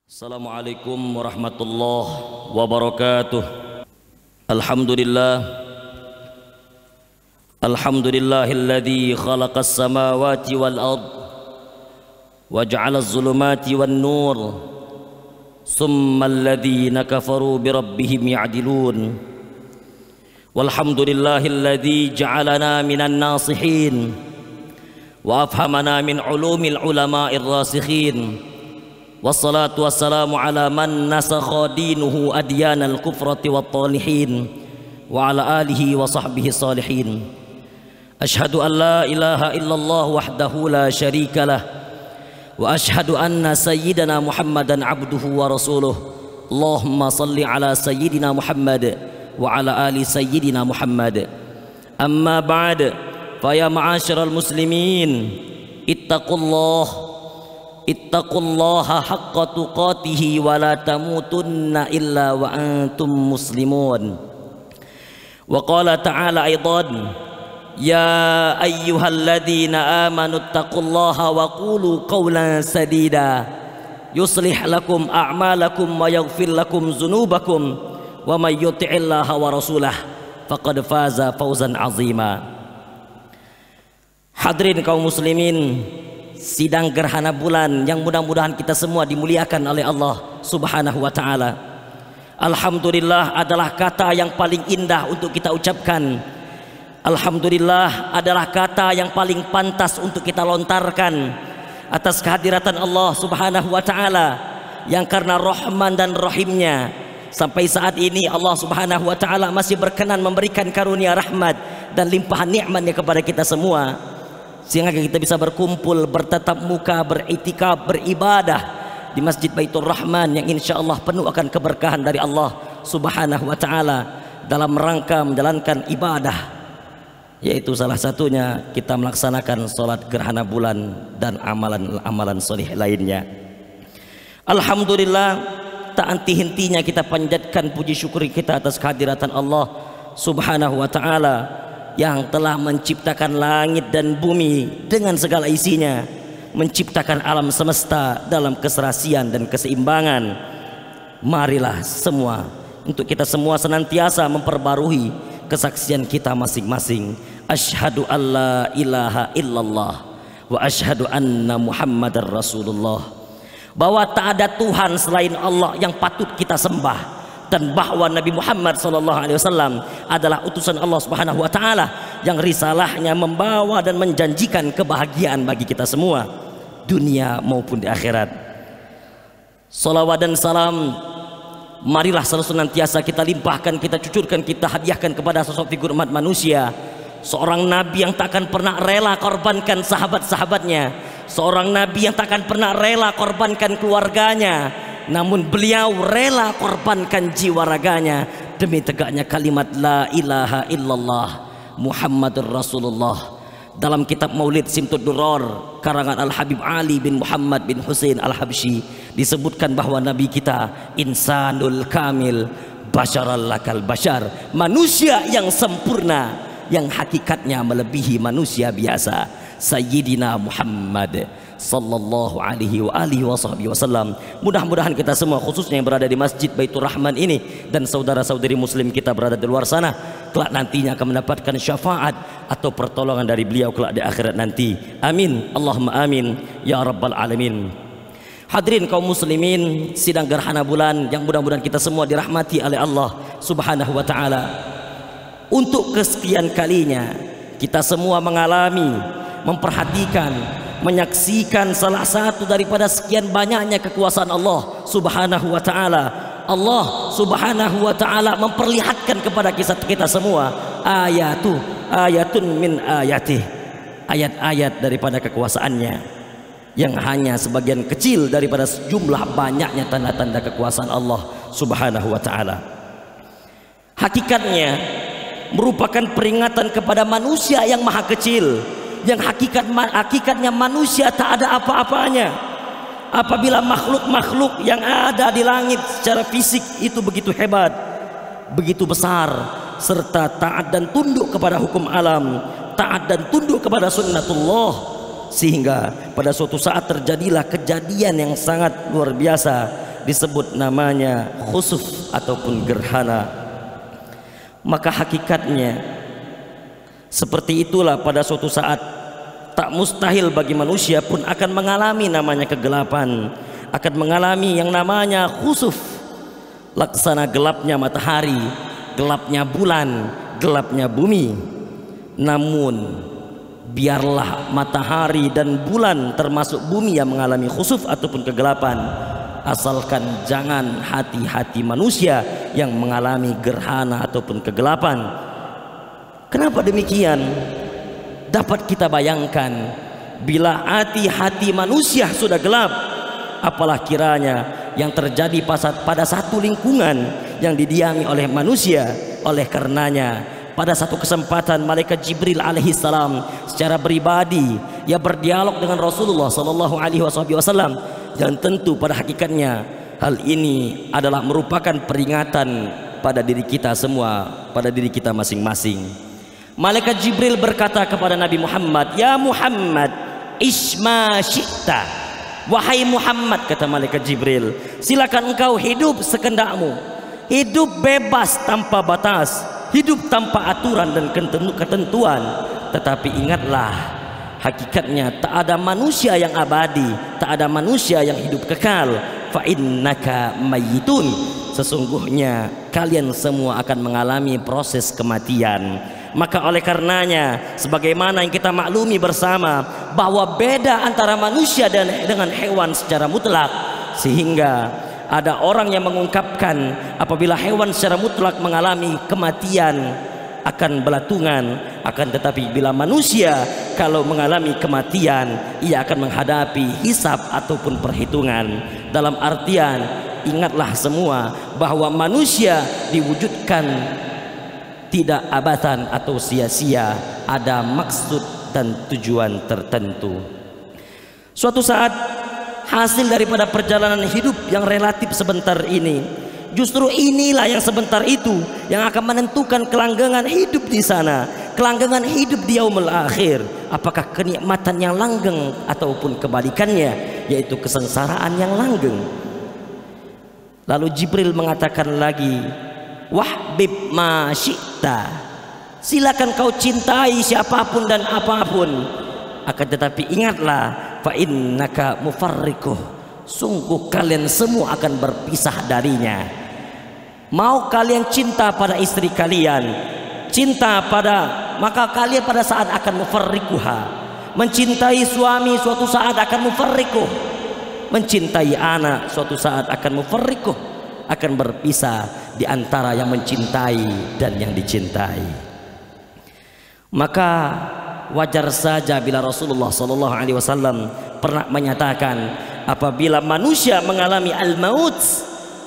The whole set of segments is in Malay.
Assalamualaikum warahmatullahi wabarakatuh. Alhamdulillahilladzi khalaqas samawati wal ard wa ja'alaz zulumati wan nur summal ladzina kafaru bi rabbihim ya'dilun. Walhamdulillahilladzi ja'alana minan nasihin wa afhamana min ulumil ulama'ir rasikhin. Wassalatu wassalamu ala man nasakha dinuhu adyanal kufrati wat talihin wa ala alihi wa sahbihi salihin. Ashhadu an la ilaha illallah wahdahu la syarika lah wa ashhadu anna sayyidana Muhammadan abduhu wa rasuluh. Allahumma salli ala sayyidina Muhammad wa ala ali sayyidina Muhammad. Amma ba'd, fa ya ma'asyiral muslimin, ittaqullaha haqqa tuqatihi wa la tamutunna illa wa antum muslimun. Wa qala ta'ala aidan, ya ayyuhalladzina amanu ittaqullaha wa qulu qawlan sadida yuslih lakum a'malakum wa yaghfir lakum dzunubakum wa may yuti'illaha wa rasulah faqad faza fawzan 'azima. Hadirin kaum muslimin, sidang gerhana bulan yang mudah-mudahan kita semua dimuliakan oleh Allah Subhanahu wa taala. Alhamdulillah adalah kata yang paling indah untuk kita ucapkan. Alhamdulillah adalah kata yang paling pantas untuk kita lontarkan atas kehadiran Allah Subhanahu wa taala yang karena Rahman dan Rahimnya sampai saat ini Allah Subhanahu wa taala masih berkenan memberikan karunia rahmat dan limpahan nikmatnya kepada kita semua, sehingga kita bisa berkumpul, bertatap muka, beriktikaf, beribadah di Masjid Baitur Rahman yang insya Allah penuh akan keberkahan dari Allah Subhanahu wa taala dalam rangka menjalankan ibadah, yaitu salah satunya kita melaksanakan sholat gerhana bulan dan amalan-amalan soleh lainnya. Alhamdulillah, tak henti-hentinya kita panjatkan puji syukur kita atas kehadiran Allah Subhanahu wa taala yang telah menciptakan langit dan bumi dengan segala isinya, menciptakan alam semesta dalam keserasian dan keseimbangan. Marilah semua, untuk kita semua senantiasa memperbarui kesaksian kita masing-masing. Asyhadu an la ilaha illallah wa asyhadu anna Muhammadar Rasulullah, bahwa tak ada Tuhan selain Allah yang patut kita sembah, dan bahwa Nabi Muhammad SAW adalah utusan Allah Subhanahu wa taala yang risalahnya membawa dan menjanjikan kebahagiaan bagi kita semua, dunia maupun di akhirat. Salawat dan salam marilah selalu senantiasa kita limpahkan, kita cucurkan, kita hadiahkan kepada sosok figur umat manusia, seorang nabi yang takkan pernah rela korbankan sahabat-sahabatnya, seorang nabi yang takkan pernah rela korbankan keluarganya, namun beliau rela korbankan jiwa raganya demi tegaknya kalimat la ilaha illallah Muhammadur Rasulullah. Dalam kitab Maulid Simtud Duror karangan Al-Habib Ali bin Muhammad bin Husain Al-Habsyi disebutkan bahwa nabi kita insanul kamil basyaral lakal basyar, manusia yang sempurna yang hakikatnya melebihi manusia biasa, Sayyidina Muhammad sallallahu alaihi wa alihi wasallam. Mudah-mudahan kita semua, khususnya yang berada di Masjid Baitur Rahman ini dan saudara-saudari muslim kita berada di luar sana, kelak nantinya akan mendapatkan syafaat atau pertolongan dari beliau kelak di akhirat nanti. Amin, Allahumma amin ya rabbal alamin. Hadirin kaum muslimin, sidang gerhana bulan yang mudah-mudahan kita semua dirahmati oleh Allah Subhanahu wa taala. Untuk kesekian kalinya kita semua mengalami, memperhatikan, menyaksikan salah satu daripada sekian banyaknya kekuasaan Allah Subhanahu wa taala. Allah Subhanahu wa taala memperlihatkan kepada kita semua ayatun min ayatih, ayat-ayat daripada kekuasaannya yang hanya sebagian kecil daripada jumlah banyaknya tanda-tanda kekuasaan Allah Subhanahu wa taala. Hakikatnya merupakan peringatan kepada manusia yang maha kecil, yang hakikatnya manusia tak ada apa-apanya. Apabila makhluk-makhluk yang ada di langit secara fisik itu begitu hebat, begitu besar, serta taat dan tunduk kepada hukum alam, taat dan tunduk kepada sunnatullah, sehingga pada suatu saat terjadilah kejadian yang sangat luar biasa disebut namanya khusuf ataupun gerhana. Maka hakikatnya seperti itulah, pada suatu saat tak mustahil bagi manusia pun akan mengalami namanya kegelapan, akan mengalami yang namanya khusuf, laksana gelapnya matahari, gelapnya bulan, gelapnya bumi. Namun biarlah matahari dan bulan termasuk bumi yang mengalami khusuf ataupun kegelapan, asalkan jangan hati-hati manusia yang mengalami gerhana ataupun kegelapan. Kenapa demikian? Dapat kita bayangkan, bila hati-hati manusia sudah gelap, apalah kiranya yang terjadi pada satu lingkungan yang didiami oleh manusia. Oleh karenanya pada satu kesempatan malaikat Jibril alaihissalam secara pribadi ia berdialog dengan Rasulullah sallallahu alaihi wasallam, dan tentu pada hakikatnya hal ini adalah merupakan peringatan pada diri kita semua, pada diri kita masing-masing. Malaikat Jibril berkata kepada Nabi Muhammad, "Ya Muhammad, isma syi'ta." Wahai Muhammad, kata malaikat Jibril, silakan engkau hidup sekendakmu, hidup bebas tanpa batas, hidup tanpa aturan dan ketentuan. Tetapi ingatlah, hakikatnya tak ada manusia yang abadi, tak ada manusia yang hidup kekal. Fa innaka mayyitun, sesungguhnya kalian semua akan mengalami proses kematian. Maka oleh karenanya, sebagaimana yang kita maklumi bersama bahwa beda antara manusia dengan hewan secara mutlak, sehingga ada orang yang mengungkapkan apabila hewan secara mutlak mengalami kematian akan belatungan, akan tetapi bila manusia kalau mengalami kematian ia akan menghadapi hisab ataupun perhitungan. Dalam artian, ingatlah semua bahwa manusia diwujudkan tidak abatan atau sia-sia, ada maksud dan tujuan tertentu. Suatu saat hasil daripada perjalanan hidup yang relatif sebentar ini, justru inilah yang sebentar itu yang akan menentukan kelanggengan hidup di sana, kelanggengan hidup di yaumul akhir. Apakah kenikmatan yang langgeng ataupun kebalikannya, yaitu kesengsaraan yang langgeng. Lalu Jibril mengatakan lagi, wahbib ma syi'ta, silakan kau cintai siapapun dan apapun, akan tetapi ingatlah, fa innaka mufarriquh, sungguh kalian semua akan berpisah darinya. Mau kalian cinta pada istri kalian, cinta maka kalian pada saat akan mufarriquha. Mencintai suami suatu saat akan mufarriquh, mencintai anak suatu saat akan mufarriquh, akan berpisah di antara yang mencintai dan yang dicintai. Maka wajar saja bila Rasulullah sallallahu alaihi wasallam pernah menyatakan, apabila manusia mengalami al-maut,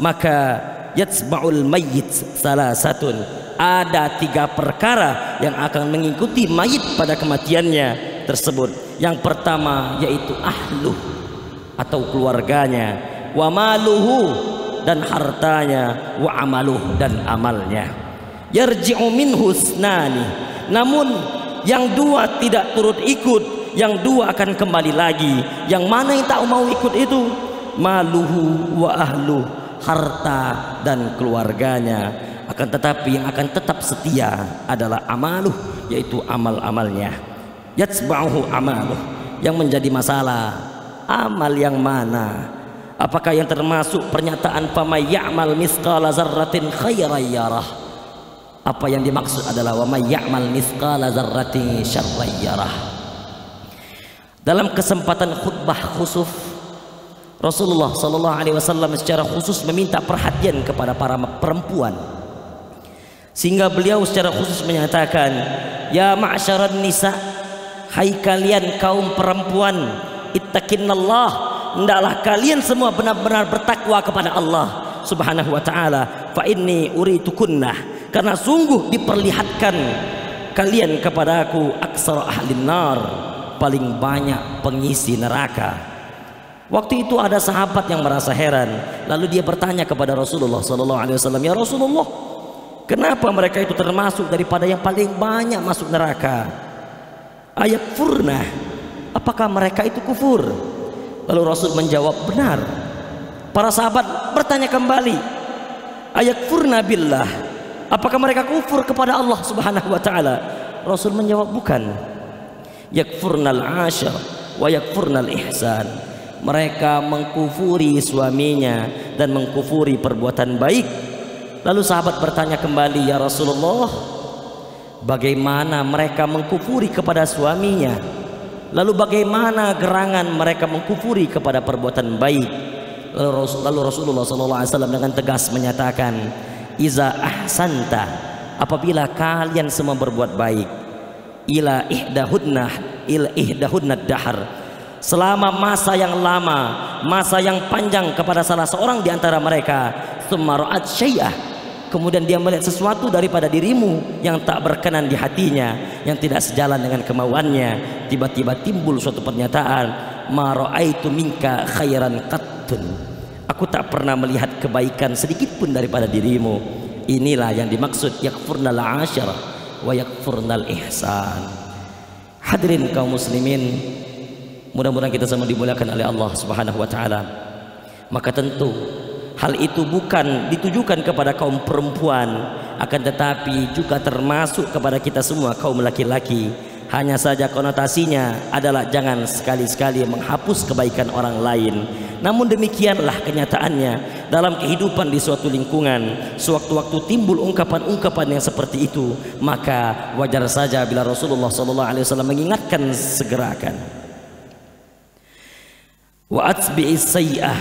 maka yatsba'ul mayyit salasatun, ada 3 perkara yang akan mengikuti mayit pada kematiannya tersebut. Yang pertama yaitu ahluh atau keluarganya, wa maluhu dan hartanya, wa amaluh dan amalnya. Yarji'u minhu husnani, namun yang 2 tidak turut ikut, yang 2 akan kembali lagi. Yang mana yang tak mau ikut itu? Maluhu wa ahluh, harta dan keluarganya. Akan tetapi yang akan tetap setia adalah amaluh, yaitu amal-amalnya. Yatsba'uhu amaluh. Yang menjadi masalah, amal yang mana? Apakah yang termasuk pernyataan famay ya'mal mithqala dzarratin khairan yarah? Apa yang dimaksud adalah wa may ya'mal mithqala dzarratin syarran yarah. Dalam kesempatan khutbah khusuf, Rasulullah sallallahu alaihi wasallam secara khusus meminta perhatian kepada para perempuan, sehingga beliau secara khusus menyatakan, ya ma'syaran nisa, hai kalian kaum perempuan, ittaqinallah, hendaklah kalian semua benar-benar bertakwa kepada Allah Subhanahu wa taala. Fa inni uritukunnah, karena sungguh diperlihatkan kalian kepadaku aksara ahlin nar, paling banyak pengisi neraka. Waktu itu ada sahabat yang merasa heran, lalu dia bertanya kepada Rasulullah sallallahu alaihi wasallam, ya Rasulullah, kenapa mereka itu termasuk daripada yang paling banyak masuk neraka? Ayat furnah, apakah mereka itu kufur? Lalu Rasul menjawab, benar, Para sahabat bertanya kembali, ayakfurna billah, apakah mereka kufur kepada Allah Subhanahu wa taala? Rasul menjawab, bukan. Yakfurnal ashar wa yakfurnal ihsan. Mereka mengkufuri suaminya dan mengkufuri perbuatan baik. Lalu sahabat bertanya kembali, ya Rasulullah, bagaimana mereka mengkufuri kepada suaminya? Lalu bagaimana gerangan mereka mengkufuri kepada perbuatan baik? Lalu Rasulullah SAW dengan tegas menyatakan, iza ahsanta, apabila kalian semua berbuat baik, ila ihdahudna dahar, selama masa yang lama, masa yang panjang kepada salah seorang di antara mereka, tsumma ra'at syai'ah, kemudian dia melihat sesuatu daripada dirimu yang tak berkenan di hatinya, yang tidak sejalan dengan kemauannya, tiba-tiba timbul suatu pernyataan, ma ra'aitu minka khairan qattun, aku tak pernah melihat kebaikan sedikit pun daripada dirimu. Inilah yang dimaksud yakfurnal ashar wa yakfurnal ihsan. Hadirin kaum muslimin, mudah-mudahan kita semua dimuliakan oleh Allah Subhanahu wa taala. Maka tentu hal itu bukan ditujukan kepada kaum perempuan, akan tetapi juga termasuk kepada kita semua kaum laki-laki. Hanya saja konotasinya adalah jangan sekali-sekali menghapus kebaikan orang lain. Namun demikianlah kenyataannya dalam kehidupan di suatu lingkungan. Sewaktu-waktu timbul ungkapan-ungkapan yang seperti itu, maka wajar saja bila Rasulullah SAW mengingatkan, segerakan. Wa atbi'is sayyi'ah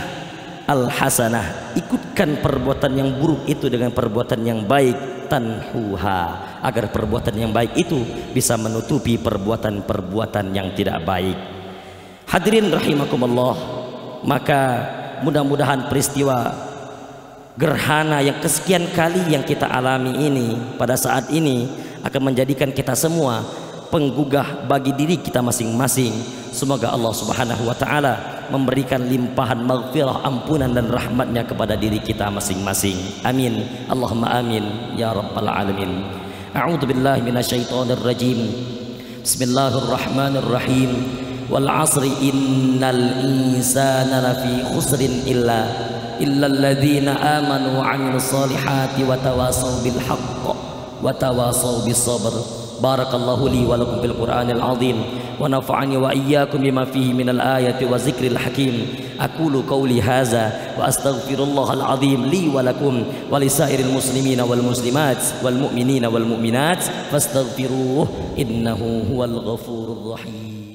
al-hasanah, ikutkan perbuatan yang buruk itu dengan perbuatan yang baik, tanhuha, agar perbuatan yang baik itu bisa menutupi perbuatan-perbuatan yang tidak baik. Hadirin rahimakumullah, maka mudah-mudahan peristiwa gerhana yang kesekian kali yang kita alami ini pada saat ini akan menjadikan kita semua penggugah bagi diri kita masing-masing. Semoga Allah Subhanahu wa taala memberikan limpahan maghfirah, ampunan dan rahmatnya kepada diri kita masing-masing. Amin. Allahumma amin ya rabbal alamin. A'udzu billahi minasyaitonir rajim. Bismillahirrahmanirrahim. Wal 'asri innal insana lafi khusrin illa alladziina aamanu wa 'amilus solihati wa tawassaw bil haqq wa tawassaw bis sabr. Barakallahu li wa lakum bil Qur'anil azim wa nafa'ani wa iyyakum bima fihi minal ayati wa zikril hakim. Aqulu qawli hadza wa astaghfirullahal azim li wa lakum wa lisairil muslimina wal muslimat wal mu'minina wal mu'minat fastaghfiruhu innahu huwal ghafurur rahim.